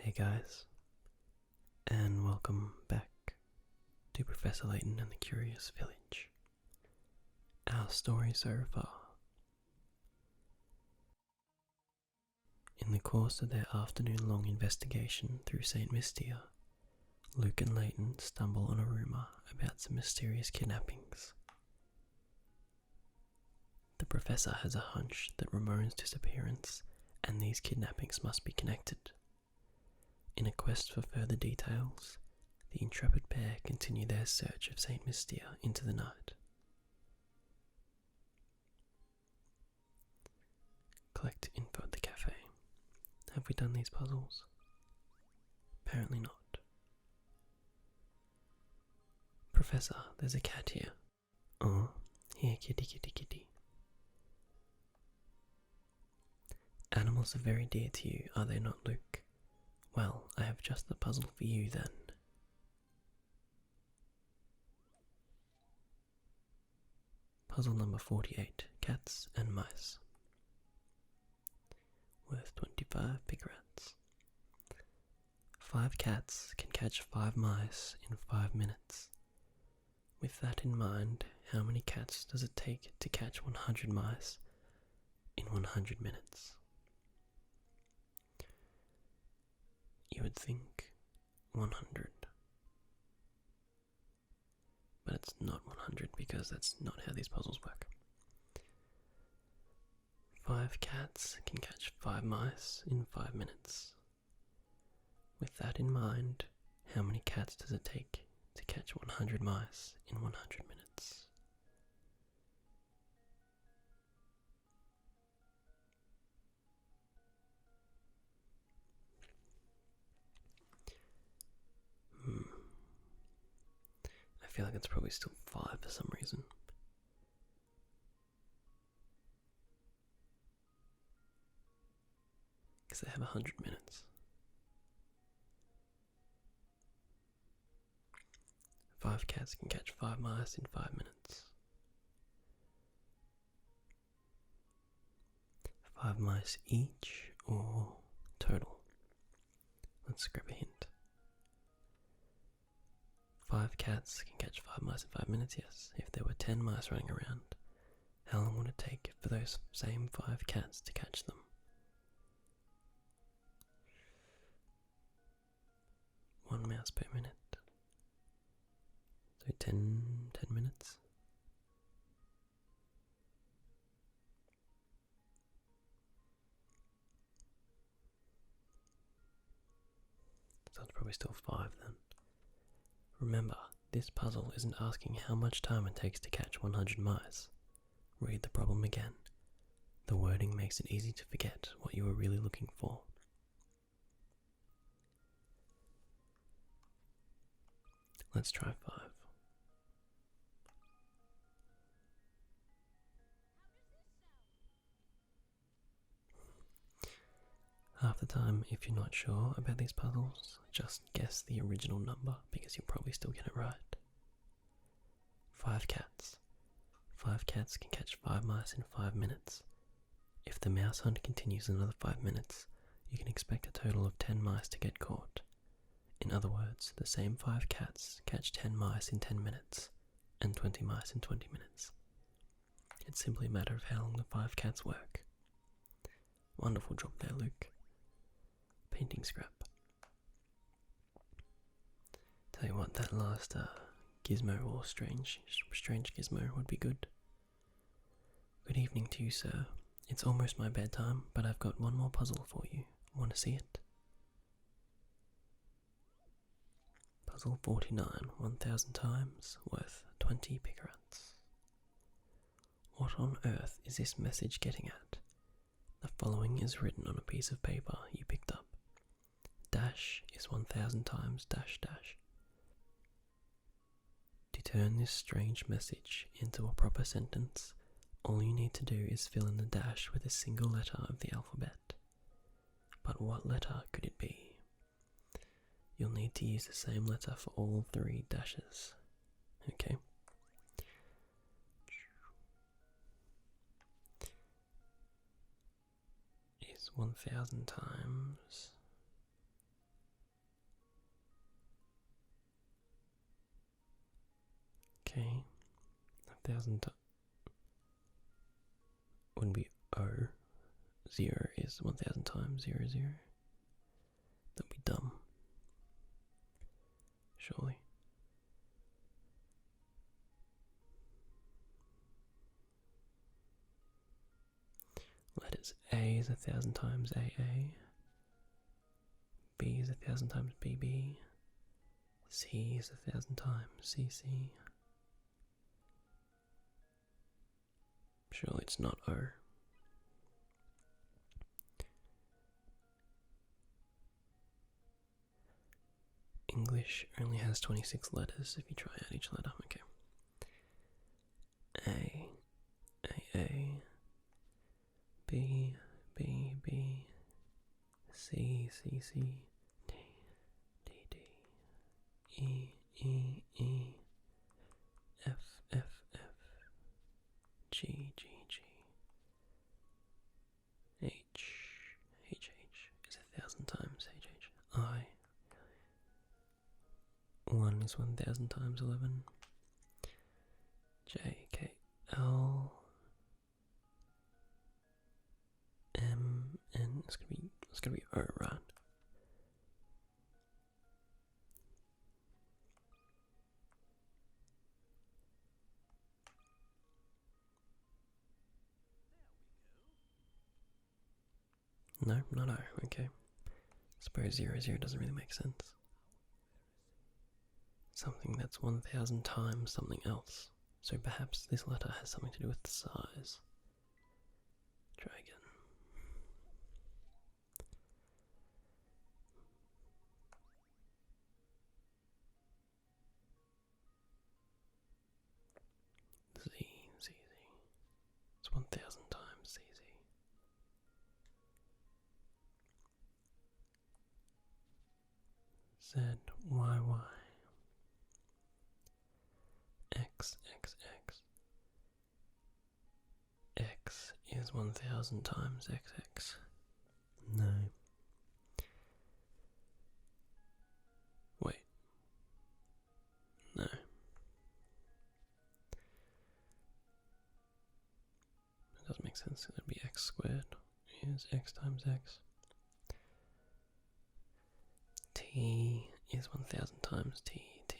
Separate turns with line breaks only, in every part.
Hey guys, and welcome back to Professor Layton and the Curious Village. Our story so far. In the course of their afternoon-long investigation through St. Mystere, Luke and Layton stumble on a rumour about some mysterious kidnappings. The professor has a hunch that Ramon's disappearance and these kidnappings must be connected. In a quest for further details, the intrepid pair continue their search of St. Mystere into the night. Collect info at the cafe. Have we done these puzzles? Apparently not. Professor, there's a cat here. Oh, here, kitty, kitty, kitty. Animals are very dear to you, are they not, Luke? Well, I have just the puzzle for you then. Puzzle number 48, Cats and Mice. Worth 25 pig rats. 5 cats can catch 5 mice in 5 minutes. With that in mind, how many cats does it take to catch 100 mice in 100 minutes? You would think 100. But it's not 100 because that's not how these puzzles work. 5 cats can catch 5 mice in 5 minutes. With that in mind, how many cats does it take to catch 100 mice in 100 minutes? I feel like it's probably still 5 for some reason. Because they have 100 minutes. 5 cats can catch 5 mice in 5 minutes. 5 mice each or total? Let's grab a hint. 5 cats can catch 5 mice in 5 minutes, yes. If there were 10 mice running around, how long would it take for those same 5 cats to catch them? 1 mouse per minute. So 10 minutes. So it's probably still 5 then. Remember, this puzzle isn't asking how much time it takes to catch 100 mice. Read the problem again. The wording makes it easy to forget what you were really looking for. Let's try 5. Half the time, if you're not sure about these puzzles, just guess the original number because you'll probably still get it right. 5 cats. 5 cats can catch 5 mice in 5 minutes. If the mouse hunt continues another 5 minutes, you can expect a total of 10 mice to get caught. In other words, the same 5 cats catch 10 mice in 10 minutes, and 20 mice in 20 minutes. It's simply a matter of how long the 5 cats work. Wonderful job there, Luke. Painting scrap. Tell you what, that last gizmo or strange gizmo would be good. Good evening to you, sir. It's almost my bedtime, but I've got one more puzzle for you. Want to see it? Puzzle 49, 1000 times, worth 20 pig rats. What on earth is this message getting at? The following is written on a piece of paper you picked up. Dash is 1000 times dash dash. To turn this strange message into a proper sentence, all you need to do is fill in the dash with a single letter of the alphabet. But what letter could it be? You'll need to use the same letter for all 3 dashes. Okay? Is 1000 times Okay. 1,000 wouldn't be O. 0 is 1,000 times 0, 0. That'd be dumb. Surely. Letters A is 1,000 times AA. B is 1,000 times BB. C is 1,000 times CC. Surely it's not O. English only has 26 letters if you try out each letter. Okay. A, B, B, B, C, C, C, D, D, D, E, E, E, F, F, F, G, G, G, H, H, H is 1,000 times H, H, I. 1 is 1,000 times 11. J, K, L, M, N. It's gonna be O, right? No, not O. Okay. Suppose 0, 0 doesn't really make sense. Something that's 1,000 times something else. So perhaps this letter has something to do with the size. Try again. Z, Z, Z. It's 1,000 times Z, Z. Z, Y, Y. X, X, X. X is 1,000 times XX. No. Wait. No. That doesn't make sense. It would be X squared is X times X. T is 1,000 times T, T.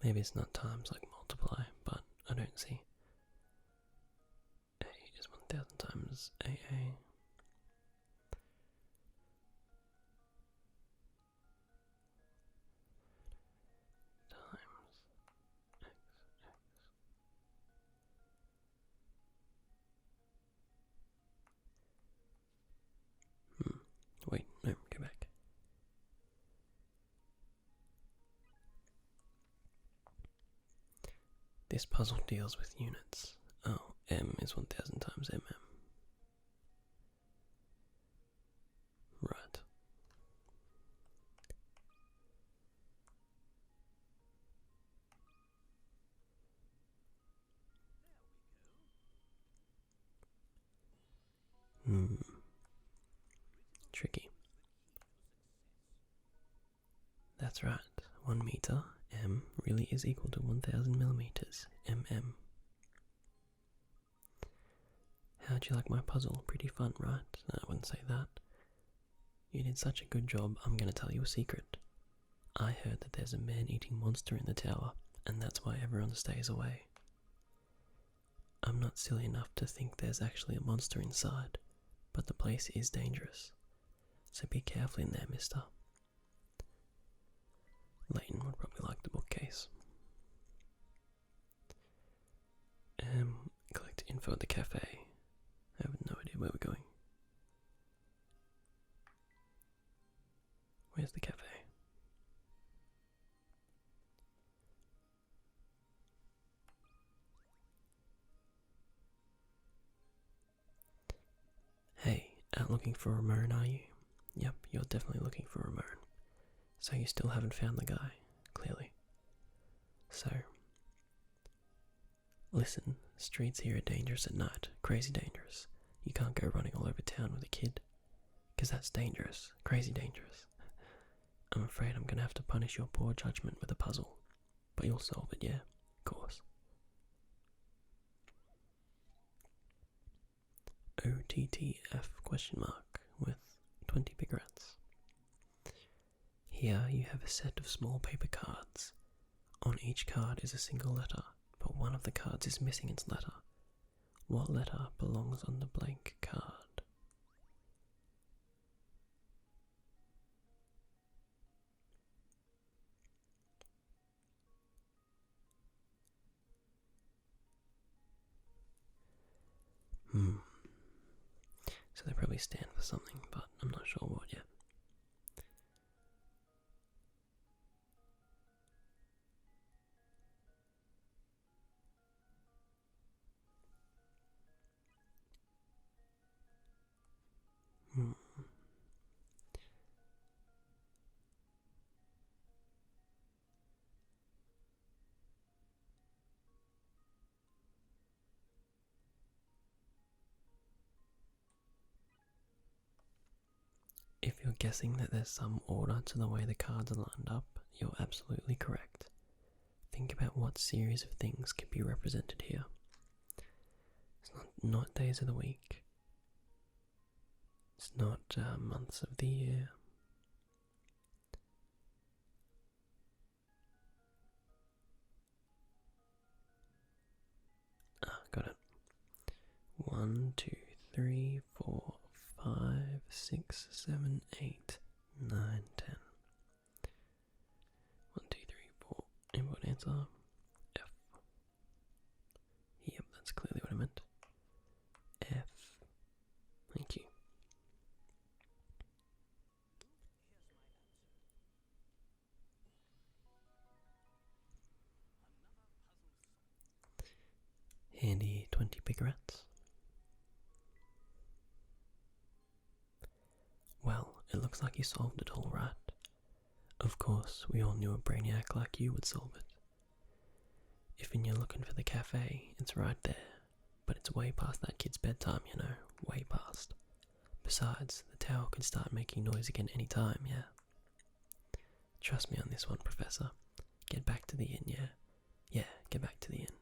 Maybe it's not times like multiply, but I don't see. A is 1,000 times AA. Wait, no, go back. This puzzle deals with units. Oh, M is 1,000 times MM. Right. Tricky. That's right. 1 meter, M, really is equal to 1,000 millimeters, MM. How'd you like my puzzle? Pretty fun, right? No, I wouldn't say that. You did such a good job, I'm gonna tell you a secret. I heard that there's a man-eating monster in the tower, and that's why everyone stays away. I'm not silly enough to think there's actually a monster inside, but the place is dangerous. So be careful in there, mister. Layton would probably like the bookcase. Collect info at the cafe. I have no idea where we're going. Where's the cafe? Out looking for Ramon, are you? Yep, you're definitely looking for Ramon. So you still haven't found the guy, clearly. So, listen, streets here are dangerous at night, crazy dangerous. You can't go running all over town with a kid, 'cause that's dangerous, crazy dangerous. I'm afraid I'm gonna have to punish your poor judgment with a puzzle, but you'll solve it, yeah? Of course. OTTF question mark with 20 big rats. Here you have a set of small paper cards. On each card is a single letter, but one of the cards is missing its letter. What letter belongs on the blank card? So they probably stand for something, but I'm not sure what yet. If you're guessing that there's some order to the way the cards are lined up, you're absolutely correct. Think about what series of things can be represented here. It's not days of the week. It's not months of the year. Got it. 1, 2, 3, 4, 5, 6, 7, 8, 9, 10. 1, 2, 3, 4. Input answer F. Yep, that's clearly what I meant. F. Thank you. Handy 20 big rats. Well, it looks like you solved it all right. Of course, we all knew a brainiac like you would solve it. If you're looking for the cafe, it's right there. But it's way past that kid's bedtime, you know, way past. Besides, the tower could start making noise again any time, yeah? Trust me on this one, Professor. Get back to the inn, yeah? Yeah, get back to the inn.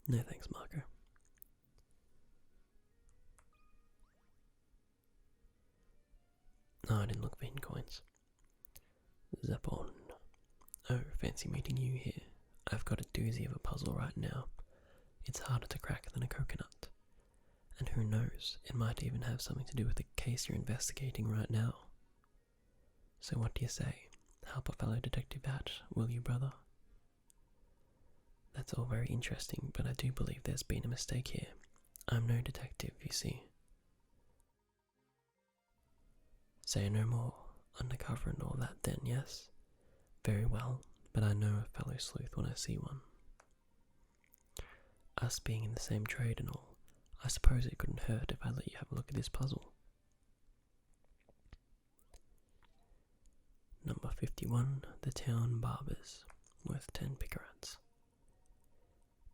No thanks, Marco. No, I didn't look for hidden coins. Zap on. Oh, fancy meeting you here. I've got a doozy of a puzzle right now. It's harder to crack than a coconut. And who knows, it might even have something to do with the case you're investigating right now. So what do you say? Help a fellow detective out, will you, brother? That's all very interesting, but I do believe there's been a mistake here. I'm no detective, you see. Say no more. Undercover and all that then, yes? Very well, but I know a fellow sleuth when I see one. Us being in the same trade and all, I suppose it couldn't hurt if I let you have a look at this puzzle. Number 51, the town barbers, worth 10 picarats.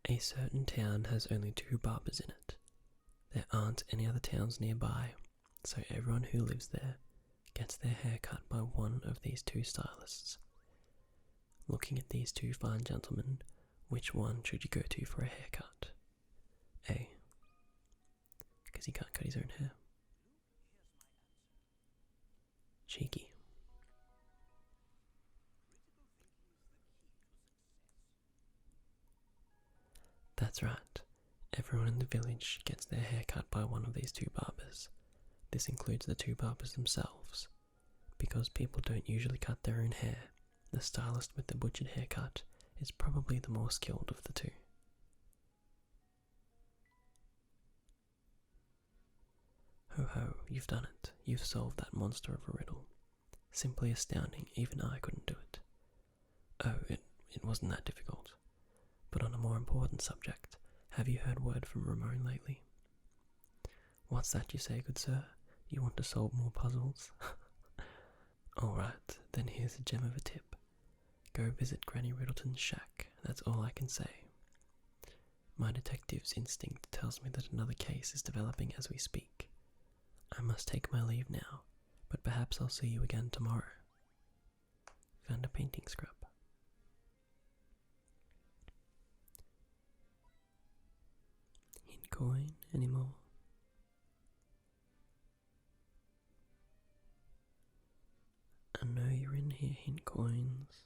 A certain town has only 2 barbers in it. There aren't any other towns nearby, so everyone who lives there gets their hair cut by one of these 2 stylists. Looking at these 2 fine gentlemen, which one should you go to for a haircut? A. Because he can't cut his own hair. Cheeky. That's right. Everyone in the village gets their hair cut by one of these 2 barbers. This includes the 2 barbers themselves. Because people don't usually cut their own hair, the stylist with the butchered haircut is probably the more skilled of the 2. Ho ho, you've done it. You've solved that monster of a riddle. Simply astounding, even I couldn't do it. Oh, it wasn't that difficult. But on a more important subject, have you heard word from Ramon lately? What's that you say, good sir? You want to solve more puzzles? Alright, then here's a gem of a tip. Go visit Granny Riddleton's shack, that's all I can say. My detective's instinct tells me that another case is developing as we speak. I must take my leave now, but perhaps I'll see you again tomorrow. Found a painting scrap. Hint coin anymore? I know you're in here, hint coins.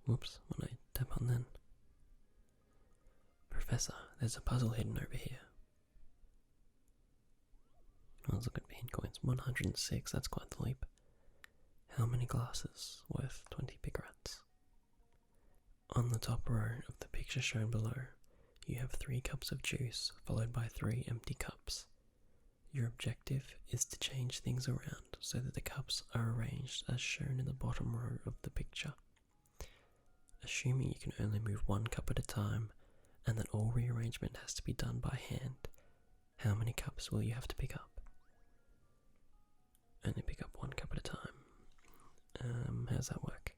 Whoops, what did I tap on then? Professor, there's a puzzle hidden over here. Let's look at hint coins. 106, that's quite the leap. How many glasses? Worth 20 pick rats. On the top row of the picture shown below, you have 3 cups of juice, followed by 3 empty cups. Your objective is to change things around so that the cups are arranged as shown in the bottom row of the picture. Assuming you can only move 1 cup at a time, and that all rearrangement has to be done by hand, how many cups will you have to pick up? Only pick up 1 cup at a time. How does that work?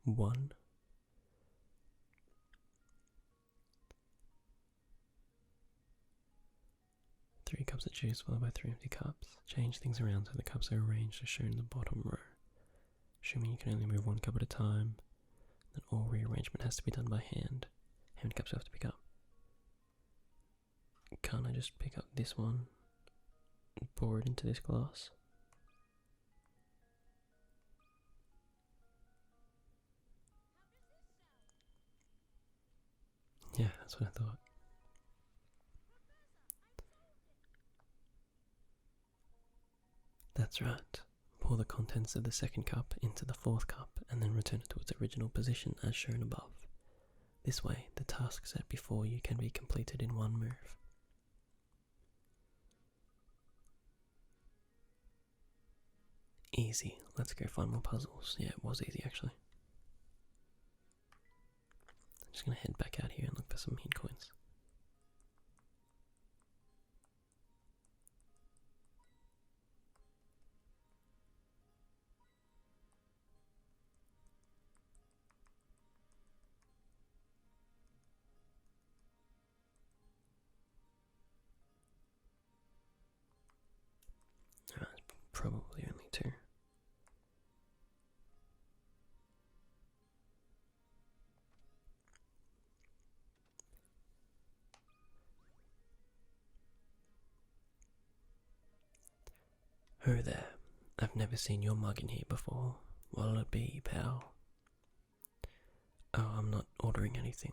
One. Three cups of juice followed by 3 empty cups. Change things around so the cups are arranged as shown in the bottom row. Assuming you can only move 1 cup at a time, then all rearrangement has to be done by hand. How many cups do I have to pick up? Can't I just pick up this one and pour it into this glass? Yeah, that's what I thought. That's right. Pour the contents of the second cup into the 4th cup and then return it to its original position as shown above. This way, the task set before you can be completed in 1 move. Easy. Let's go find more puzzles. Yeah, it was easy actually. I'm just going to head back out here and look for some hint coins. Probably only 2. Oh there, I've never seen your mug in here before. What'll it be, pal? Oh, I'm not ordering anything.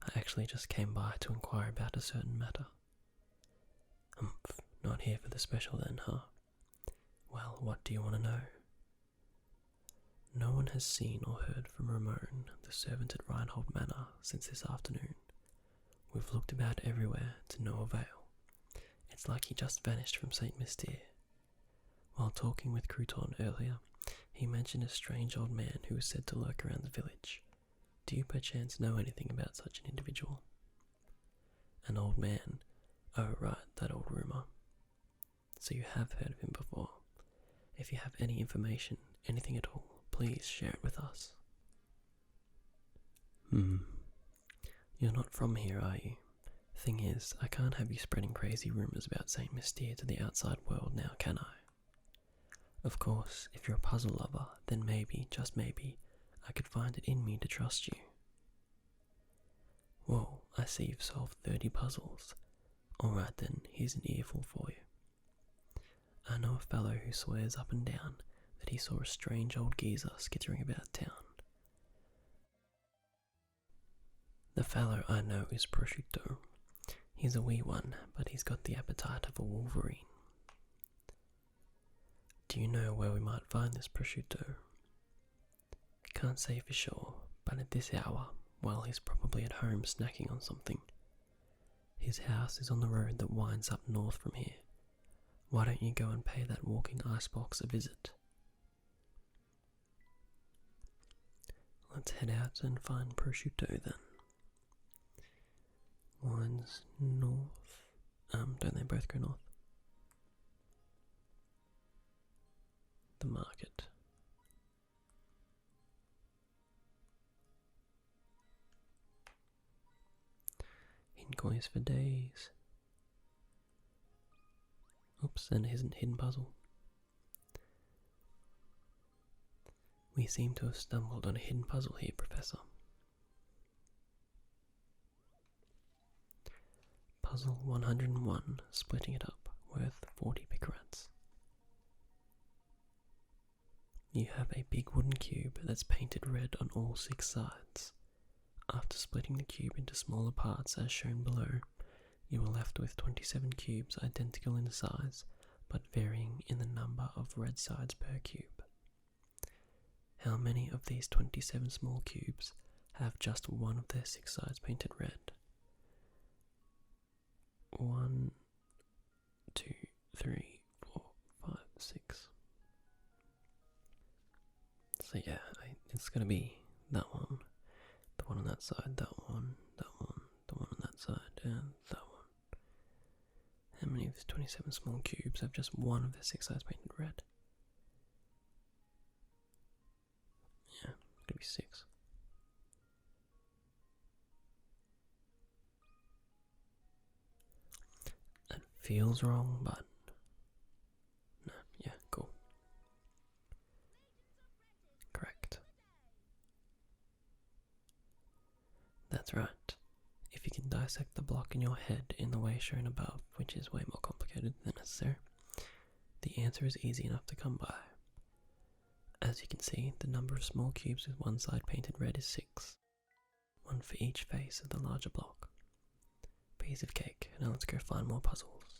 I actually just came by to inquire about a certain matter. Not here for the special then, huh? Well, what do you want to know? No one has seen or heard from Ramon, the servant at Reinhold Manor, since this afternoon. We've looked about everywhere to no avail. It's like he just vanished from St. Mystere. While talking with Crouton earlier, he mentioned a strange old man who was said to lurk around the village. Do you perchance know anything about such an individual? An old man? Oh right, that old rumour. So you have heard of him before. If you have any information, anything at all, please share it with us. You're not from here, are you? Thing is, I can't have you spreading crazy rumours about St. Mystere to the outside world now, can I? Of course, if you're a puzzle lover, then maybe, just maybe, I could find it in me to trust you. Whoa, I see you've solved 30 puzzles. Alright then, here's an earful for you. I know a fellow who swears up and down that he saw a strange old geezer skittering about town. The fellow I know is Prosciutto. He's a wee one, but he's got the appetite of a wolverine. Do you know where we might find this prosciutto? Can't say for sure, but at this hour, well, he's probably at home snacking on something. His house is on the road that winds up north from here. Why don't you go and pay that walking icebox a visit? Let's head out and find prosciutto then. Winds north. Don't they both go north? The market. Hidden coins for days. Oops, and it isn't hidden puzzle. We seem to have stumbled on a hidden puzzle here, Professor. Puzzle 101, splitting it up, worth 40 picarats. You have a big wooden cube that's painted red on all 6 sides. After splitting the cube into smaller parts as shown below, you are left with 27 cubes identical in size, but varying in the number of red sides per cube. How many of these 27 small cubes have just one of their 6 sides painted red? 1, 2, 3, 4, 5, 6. So yeah, it's gonna be that one, the one on that side, that one, the one on that side, and that one. How many of these 27 small cubes have just one of their 6 sides painted red? Yeah, it's gonna be 6. That feels wrong, but no, yeah, cool. Correct. That's right. If you can dissect the block in your head in the way shown above, which is way more complicated than necessary, the answer is easy enough to come by. As you can see, the number of small cubes with one side painted red is 6. One for each face of the larger block. Piece of cake. Now let's go find more puzzles.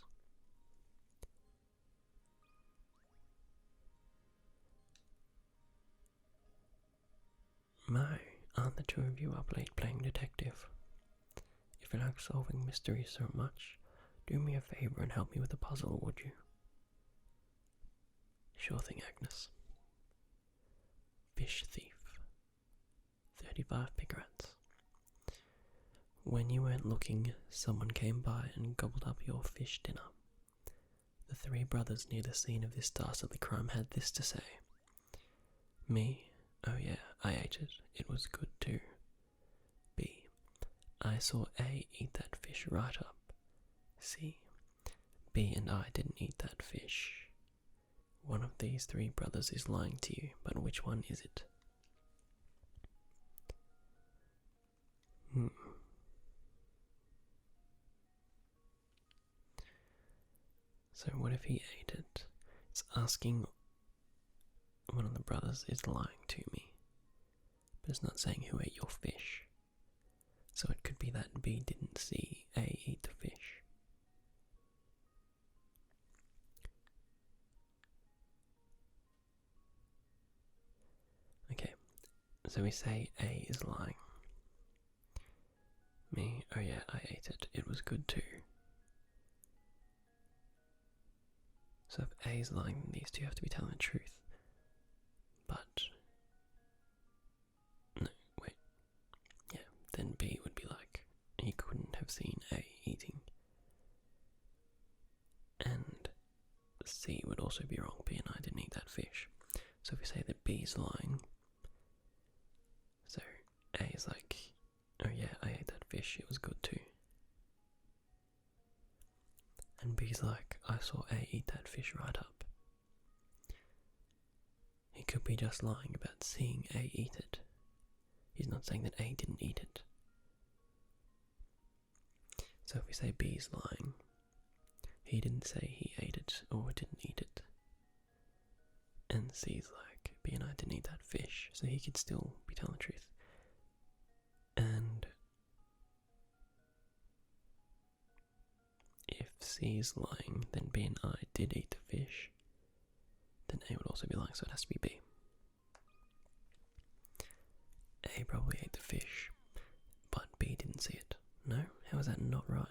My, aren't the two of you up late playing detective? If you like solving mysteries so much, do me a favour and help me with a puzzle, would you? Sure thing, Agnes. Fish thief. 35 picarats. When you weren't looking, someone came by and gobbled up your fish dinner. The 3 brothers near the scene of this dastardly crime had this to say. Me? Oh yeah, I ate it. It was good too. B. I saw A eat that fish right up. C. B and I didn't eat that fish. One of these 3 brothers is lying to you, but which one is it? So what if he ate it? It's asking one of the brothers is lying to me, but it's not saying who ate your fish. So it could be that B didn't see A eat the fish. Okay, so we say A is lying. Me, oh yeah, I ate it. It was good too. So if A is lying, then these two have to be telling the truth. But no, wait. Yeah, then B would be like, he couldn't have seen A eating. And C would also be wrong. B and I didn't eat that fish. So if we say that B is lying, so A is like, oh yeah, I ate that fish, it was good too. And B's like, I saw A eat that fish right up. He could be just lying about seeing A eat it. He's not saying that A didn't eat it. So if we say B's lying, he didn't say he ate it or didn't eat it. And C's like, B and I didn't eat that fish, so he could still be telling the truth. And C is lying, then B and I did eat the fish, then A would also be lying, so it has to be B. A probably ate the fish, but B didn't see it. No? How is that not right?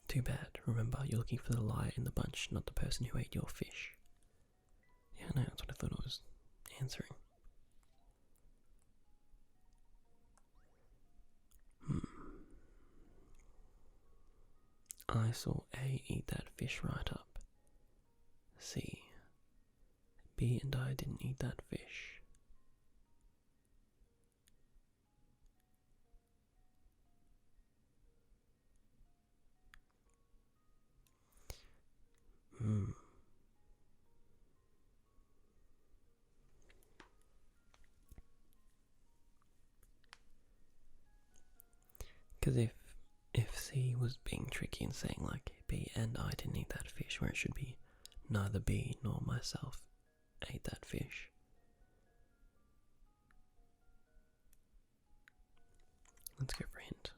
Too bad. Remember, you're looking for the liar in the bunch, not the person who ate your fish. Yeah, no, that's what I thought I was answering. I saw A eat that fish right up. C. B and I didn't eat that fish. Because if C was being tricky and saying like B and I didn't eat that fish, where it should be neither B nor myself ate that fish. Let's go for a hint.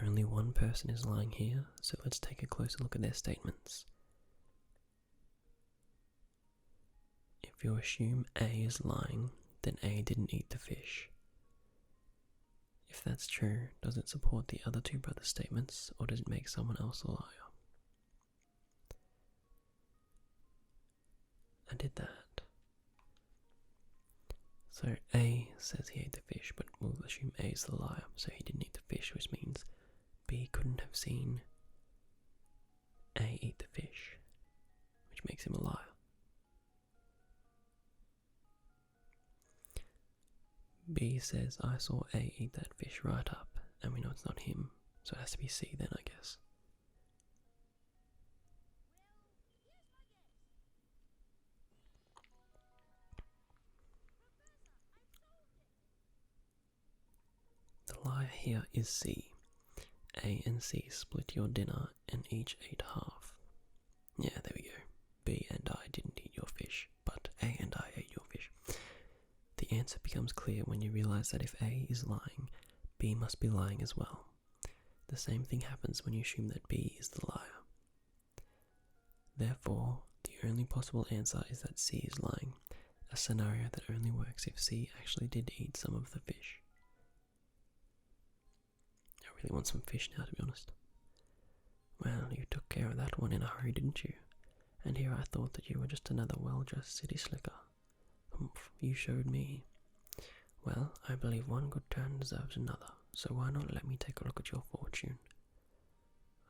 Only one person is lying here, so let's take a closer look at their statements. If you assume A is lying, then A didn't eat the fish. If that's true, does it support the other two brothers' statements, or does it make someone else a liar? I did that. So A says he ate the fish, but we'll assume A is the liar, so he didn't eat the fish, which means B couldn't have seen A eat the fish, which makes him a liar. B says, I saw A eat that fish right up, and we know it's not him, so it has to be C then, I guess. The liar here is C. A and C split your dinner and each ate half. Yeah, there we go. B and I didn't eat your fish, but A and I ate your fish. The answer becomes clear when you realize that if A is lying, B must be lying as well. The same thing happens when you assume that B is the liar. Therefore, the only possible answer is that C is lying, a scenario that only works if C actually did eat some of the fish. I really want some fish now, to be honest. Well, you took care of that one in a hurry, didn't you? And here I thought that you were just another well-dressed city slicker. Humph, you showed me. Well, I believe one good turn deserves another, so why not let me take a look at your fortune?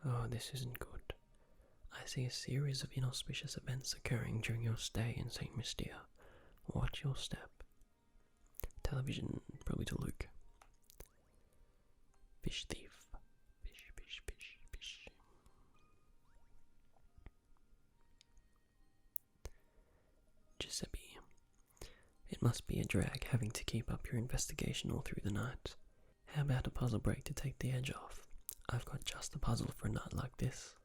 Oh, this isn't good. I see a series of inauspicious events occurring during your stay in St. Mystere. Watch your step. Television, probably to Luke. Fish thief. Fish, fish, fish, fish. Giuseppe. It must be a drag having to keep up your investigation all through the night. How about a puzzle break to take the edge off? I've got just the puzzle for a night like this.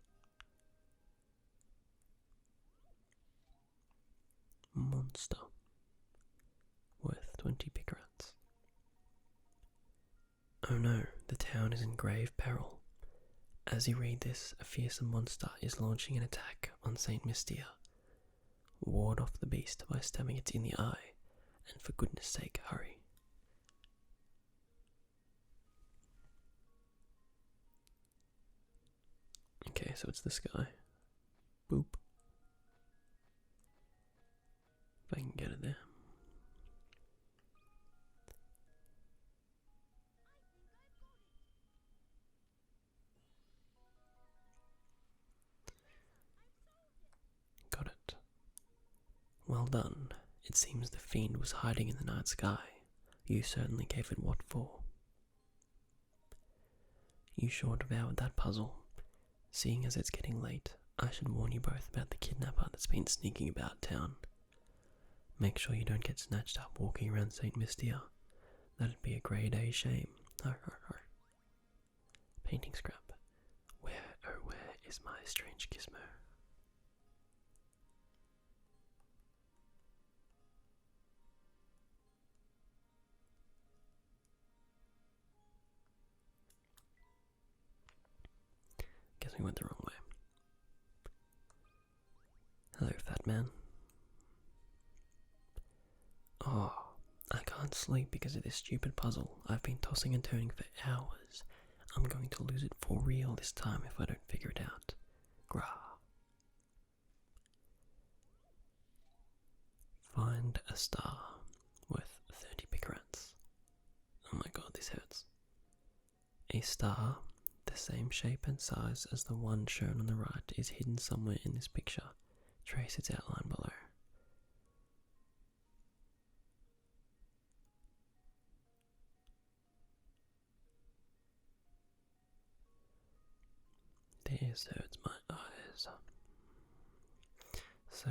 Monster. Worth 20 pickrats. Oh no, the town is in grave peril. As you read this, a fearsome monster is launching an attack on St. Mystere. Ward off the beast by stabbing it in the eye, and for goodness sake, hurry. Okay, so it's this guy. Boop. If I can get it there. Got it. Well done. It seems the fiend was hiding in the night sky. You certainly gave it what for. You sure devoured that puzzle. Seeing as it's getting late, I should warn you both about the kidnapper that's been sneaking about town. Make sure you don't get snatched up walking around St. Mystere. That'd be a grade A shame. Har har har. Painting scrap. Where, oh where is my strange gizmo? we went the wrong way. Hello, fat man. Oh, I can't sleep because of this stupid puzzle. I've been tossing and turning for hours. I'm going to lose it for real this time if I don't figure it out. Grah. Find a star worth 30 picarats. Oh my god, this hurts. A star, the same shape and size as the one shown on the right, is hidden somewhere in this picture. Trace its outline below. This hurts my eyes. So,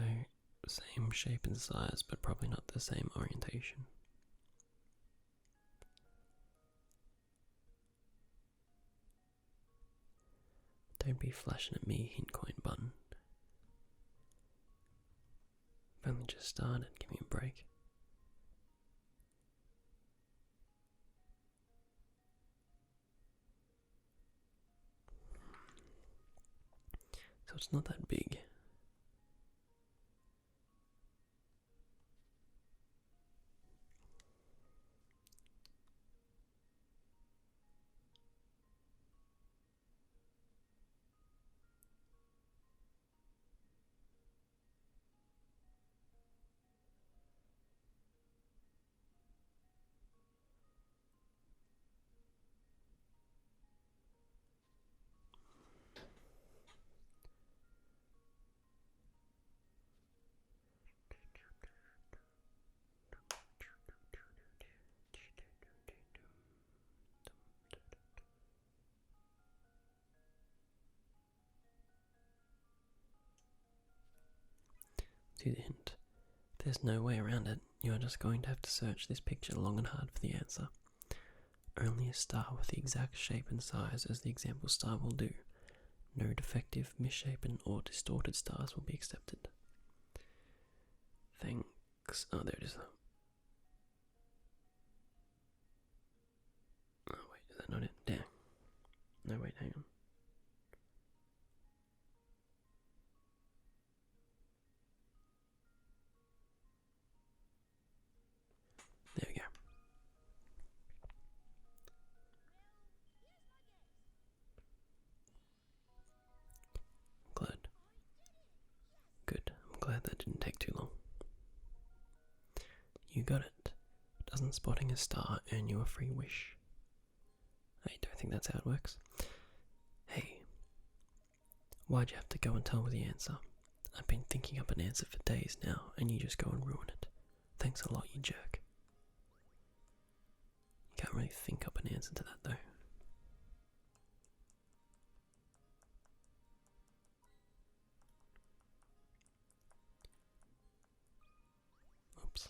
same shape and size, but probably not the same orientation. Don't be flashing at me, hint coin button. I've only just started, give me a break. So it's not that big. To the hint. There's no way around it. You're just going to have to search this picture long and hard for the answer. Only a star with the exact shape and size as the example star will do. No defective, misshapen, or distorted stars will be accepted. Thanks. Oh, there it is. Oh, wait, is that not it? Damn. No, wait, hang on. There we go. Glad. Good. I'm glad that didn't take too long. You got it. Doesn't spotting a star earn you a free wish? I don't think that's how it works. Hey. Why'd you have to go and tell me the answer? I've been thinking up an answer for days now, and you just go and ruin it. Thanks a lot, you jerk. You can't really think up an answer to that, though. Oops.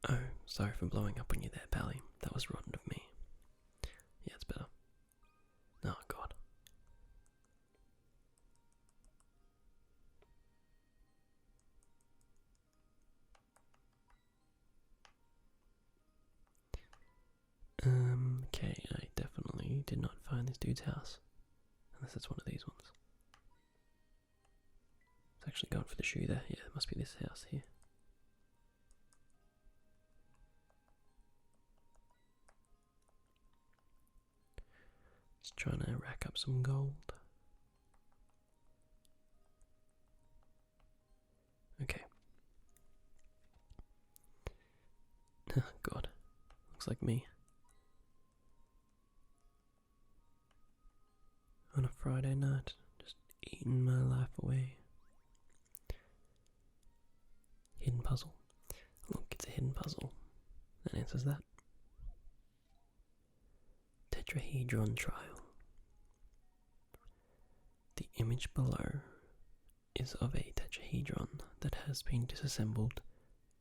Oh, sorry for blowing up on you there, Pally. That was rotten of me. Yeah, it's better. Oh, God. Okay, I definitely did not find this dude's house. Unless it's one of these ones. It's actually going for the shoe there. Yeah, it must be this house here. Just trying to rack up some gold. Okay. Oh, God. Looks like me. On a Friday night, just eating my life away. Hidden puzzle. Look, it's a hidden puzzle. That answers that. Tetrahedron trial. The image below is of a tetrahedron that has been disassembled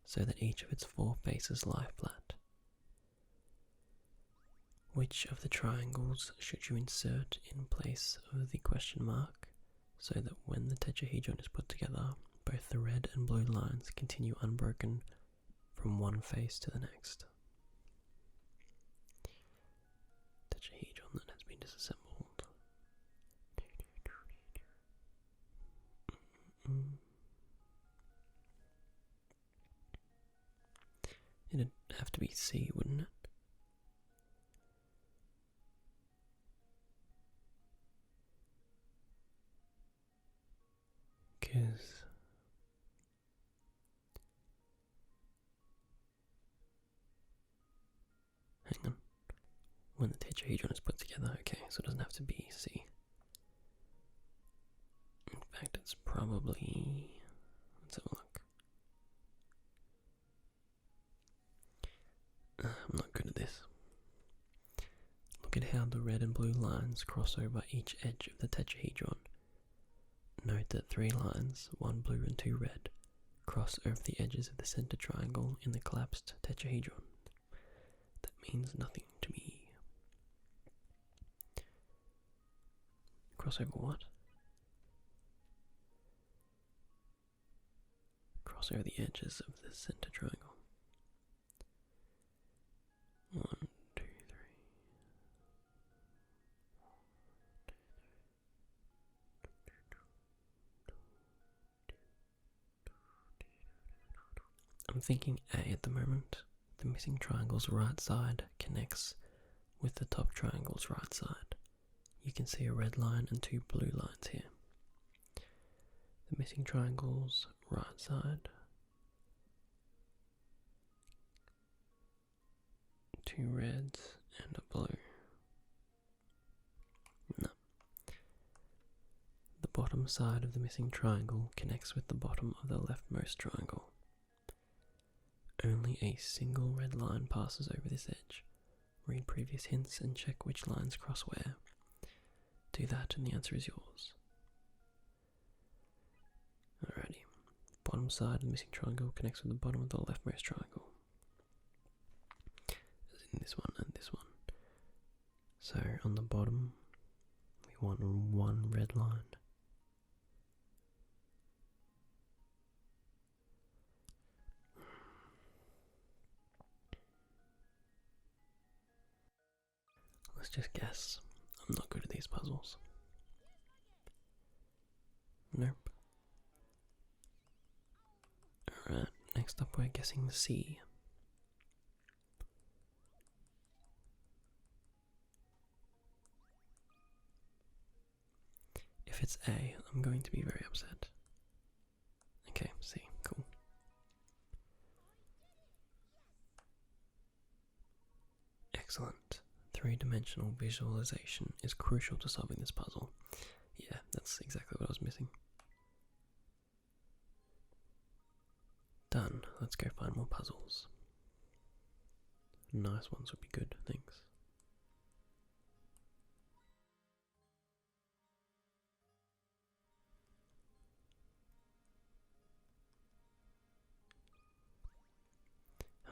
so that each of its 4 faces lie flat. Which of the triangles should you insert in place of the question mark so that when the tetrahedron is put together, both the red and blue lines continue unbroken from one face to the next? Tetrahedron that has disassembled. It'd have to be C, wouldn't it? Because hang on. When the tetrahedron is put together, okay, so it doesn't have to be C. In fact, it's probably, let's have a look. I'm not good at this. Look at how the red and blue lines cross over each edge of the tetrahedron. Note that 3 lines, 1 blue and 2 red, cross over the edges of the center triangle in the collapsed tetrahedron. That means nothing to me. Cross over what? Cross over the edges of the center triangle. 1, 2, 3. I'm thinking A at the moment. The missing triangle's right side connects with the top triangle's right side. You can see a red line and 2 blue lines here. The missing triangle's right side. 2 reds and a blue. No. The bottom side of the missing triangle connects with the bottom of the leftmost triangle. Only a single red line passes over this edge. Read previous hints and check which lines cross where. Do that and the answer is yours. Alrighty. Bottom side of the missing triangle connects with the bottom of the leftmost triangle. As in this one and this one. So on the bottom, we want 1 red line. Let's just guess. I'm not good at these puzzles. Nope. Alright, next up we're guessing C. If it's A, I'm going to be very upset. Okay, C, cool. Excellent. 3-dimensional visualization is crucial to solving this puzzle. Yeah, that's exactly what I was missing. Done. Let's go find more puzzles. Nice ones would be good, thanks.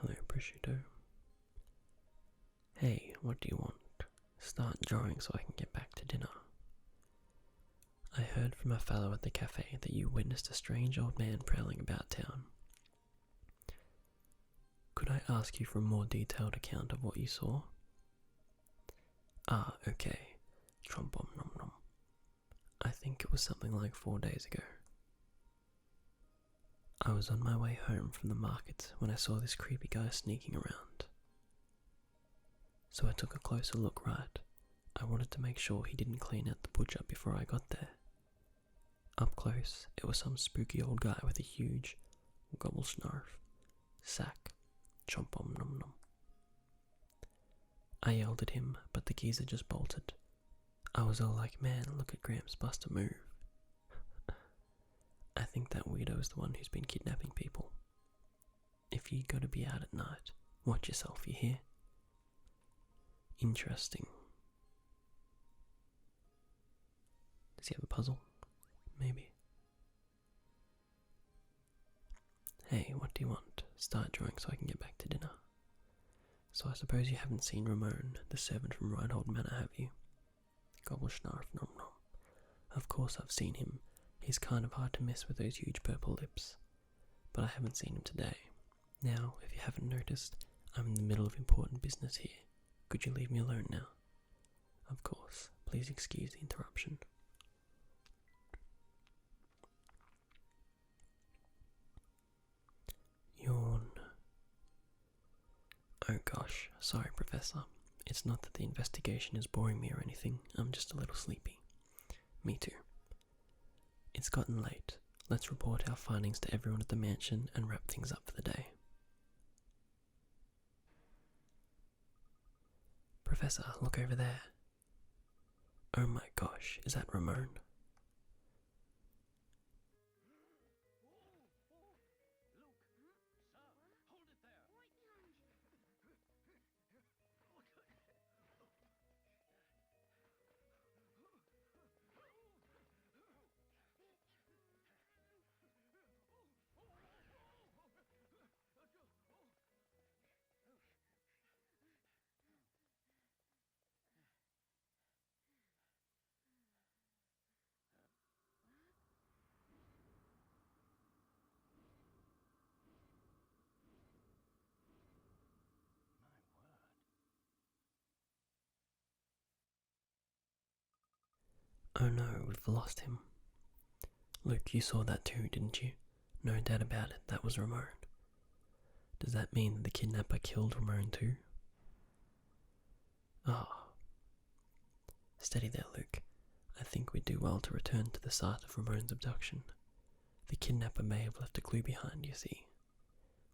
Hello, prosciutto. Hey, what do you want? Start drawing so I can get back to dinner. I heard from a fellow at the cafe that you witnessed a strange old man prowling about town. Could I ask you for a more detailed account of what you saw? Ah, okay. Trombom nom nom. I think it was something like 4 days ago. I was on my way home from the market when I saw this creepy guy sneaking around. So I took a closer look, right? I wanted to make sure he didn't clean out the butcher before I got there. Up close, it was some spooky old guy with a huge gobble snarf sack. Chomp-om nom nom. I yelled at him, but the geezer just bolted. I was all like, man, look at Gramps bust a move. I think that weirdo is the one who's been kidnapping people. If you gotta be out at night, watch yourself, you hear? Interesting. Does he have a puzzle? Maybe. Hey, what do you want? Start drawing so I can get back to dinner. So I suppose you haven't seen Ramon, the servant from Reinhold Manor, have you? Gobble schnarf nom nom. Of course I've seen him. He's kind of hard to miss with those huge purple lips. But I haven't seen him today. Now, if you haven't noticed, I'm in the middle of important business here. Could you leave me alone now? Of course, please excuse the interruption. Yawn. Oh gosh, sorry Professor. It's not that the investigation is boring me or anything, I'm just a little sleepy. Me too. It's gotten late. Let's report our findings to everyone at the mansion and wrap things up for the day. Professor, look over there. Oh my gosh, is that Ramon? Oh no, we've lost him. Luke, you saw that too, didn't you? No doubt about it, that was Ramon. Does that mean that the kidnapper killed Ramon too? Ah. Steady there, Luke. I think we'd do well to return to the site of Ramon's abduction. The kidnapper may have left a clue behind, you see.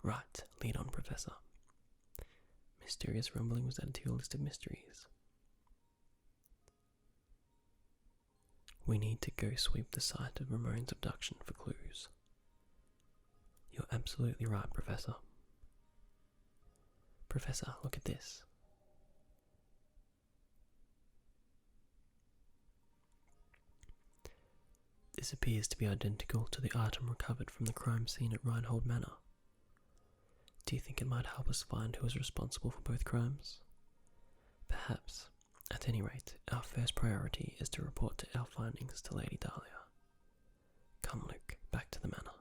Right, lead on, Professor. Mysterious rumbling was added to your list of mysteries. We need to go sweep the site of Ramon's abduction for clues. You're absolutely right, Professor. Professor, look at this. This appears to be identical to the item recovered from the crime scene at Reinhold Manor. Do you think it might help us find who is responsible for both crimes? Perhaps. At any rate, our first priority is to report our findings to Lady Dahlia. Come, Luke, back to the manor.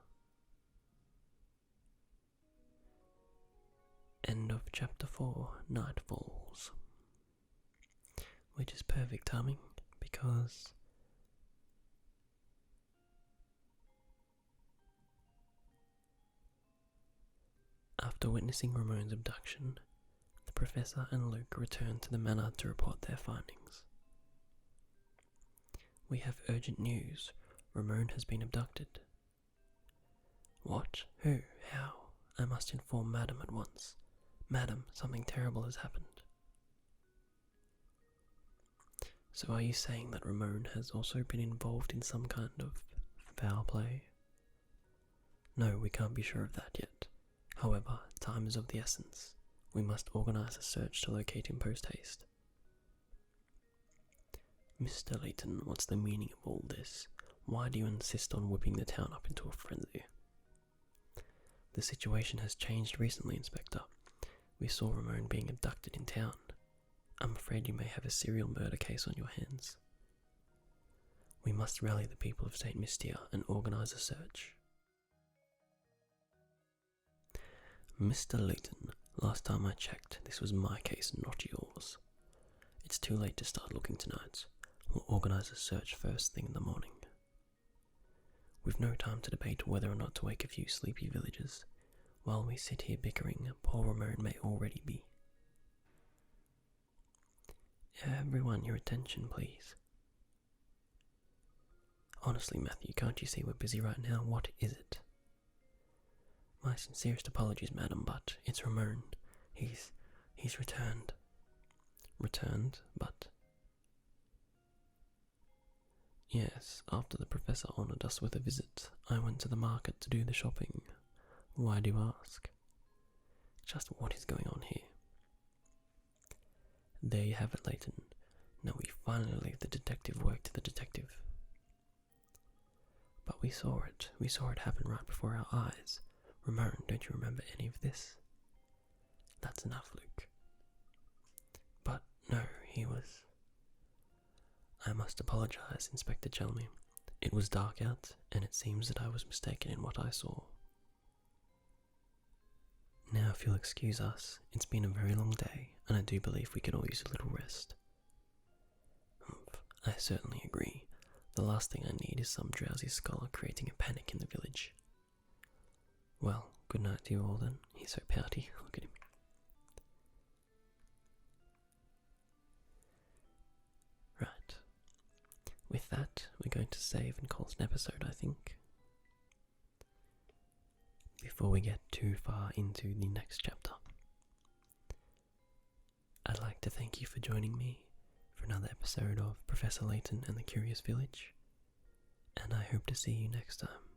End of Chapter 4, Night Falls. Which is perfect timing, because after witnessing Ramon's abduction, the Professor and Luke return to the manor to report their findings. We have urgent news. Ramon has been abducted. What? Who? How? I must inform Madam at once. Madam, something terrible has happened. So are you saying that Ramon has also been involved in some kind of foul play? No, we can't be sure of that yet. However, time is of the essence. We must organise a search to locate him post-haste. Mr. Layton, what's the meaning of all this? Why do you insist on whipping the town up into a frenzy? The situation has changed recently, Inspector. We saw Ramon being abducted in town. I'm afraid you may have a serial murder case on your hands. We must rally the people of St. Mystere and organise a search. Mr. Layton, last time I checked, this was my case, not yours. It's too late to start looking tonight. We'll organise a search first thing in the morning. We've no time to debate whether or not to wake a few sleepy villagers. While we sit here bickering, poor Ramon may already be. Everyone, your attention, please. Honestly, Matthew, can't you see we're busy right now? What is it? My sincerest apologies, madam, but it's Ramon. He's returned. Returned, but... Yes, after the Professor honoured us with a visit, I went to the market to do the shopping. Why do you ask? Just what is going on here? There you have it, Layton. Now we finally leave the detective work to the detective. But we saw it happen right before our eyes. Ramon, don't you remember any of this? That's enough, Luke. But no, he was... I must apologise, Inspector Chelmy. It was dark out, and it seems that I was mistaken in what I saw. Now, if you'll excuse us, it's been a very long day, and I do believe we could all use a little rest. I certainly agree. The last thing I need is some drowsy scholar creating a panic in the village. Well, good night to you all then. He's so pouty, look at him. Right. With that, we're going to save and call it an episode, I think. Before we get too far into the next chapter, I'd like to thank you for joining me for another episode of Professor Layton and the Curious Village, and I hope to see you next time.